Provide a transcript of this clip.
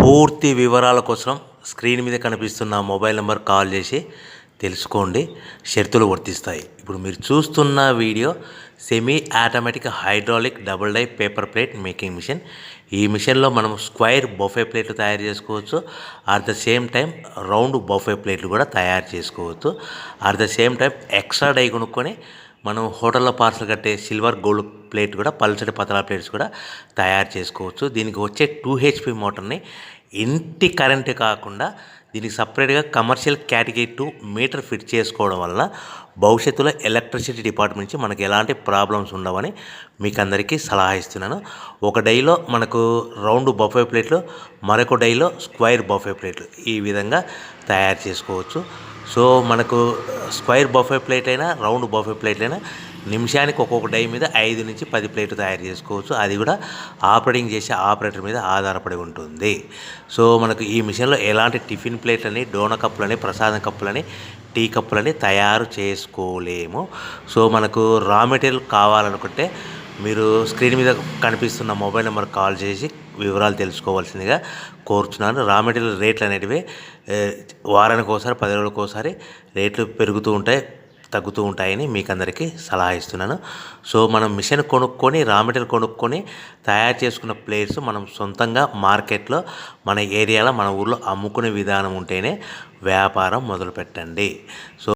పూర్తి వివరాల కోసం స్క్రీన్ మీద కనిపిస్తున్న మొబైల్ నెంబర్ కాల్ చేసి తెలుసుకోండి. షరతులు వర్తిస్తాయి. ఇప్పుడు మీరు చూస్తున్న video semi automatic hydraulic double die paper plate making machine. ఈ మిషన్లో మనం స్క్వైర్ బఫే ప్లేట్లు తయారు చేసుకోవచ్చు. At the same time round buffet ప్లేట్లు కూడా తయారు చేసుకోవచ్చు. At the same time extra die కొనుక్కొని మనం హోటల్లో పార్సల్ కట్టే సిల్వర్ గోల్డ్ ప్లేట్ కూడా పల్చటి పతలా ప్లేట్స్ కూడా తయారు చేసుకోవచ్చు. దీనికి వచ్చే 2 HP మోటార్ని ఇంటి కరెంటు కాకుండా దీనికి సపరేట్గా కమర్షియల్ కేటగిరీ 2 మీటర్ ఫిట్ చేసుకోవడం వల్ల భవిష్యత్తులో ఎలక్ట్రిసిటీ డిపార్ట్మెంట్ నుంచి మనకి ఎలాంటి ప్రాబ్లమ్స్ ఉండవని మీకు అందరికీ సలహా ఇస్తున్నాను. ఒక డైలో మనకు రౌండ్ బఫే ప్లేట్లు, మరొక డైలో స్క్వైర్ బఫే ప్లేట్లు ఈ విధంగా తయారు చేసుకోవచ్చు. సో మనకు స్క్వైర్ బఫే ప్లేట్ అయినా రౌండ్ బఫే ప్లేట్ అయినా నిమిషానికి ఒక్కొక్క డై మీద 5 నుంచి 10 ప్లేట్లు తయారు చేసుకోవచ్చు. అది కూడా ఆపరేటింగ్ చేసే ఆపరేటర్ మీద ఆధారపడి ఉంటుంది. సో మనకు ఈ మిషన్లో ఎలాంటి టిఫిన్ ప్లేట్లని, డోనా కప్పులని, ప్రసాదం కప్పులని, టీ కప్పులని తయారు చేసుకోలేము. సో మనకు రా మెటీరియల్ కావాలనుకుంటే మీరు స్క్రీన్ మీద కనిపిస్తున్న మొబైల్ నెంబర్ కాల్ చేసి వివరాలు తెలుసుకోవాల్సిందిగా కోరుచున్నాను. రా మెటీరియల్ రేట్లు అనేటివి వారానికి ఒకసారి, 10 రోజులకు ఒకసారి రేట్లు పెరుగుతూ ఉంటాయి, తగ్గుతూ ఉంటాయని మీకు అందరికీ సలహా ఇస్తున్నాను. సో మనం మిషన్ కొనుక్కొని, రా మెటీరియల్ కొనుక్కొని తయారు చేసుకున్న ప్లేట్స్ మనం సొంతంగా మార్కెట్లో మన ఏరియాలో, మన ఊర్లో అమ్ముకునే విధానం ఉంటేనే వ్యాపారం మొదలుపెట్టండి. సో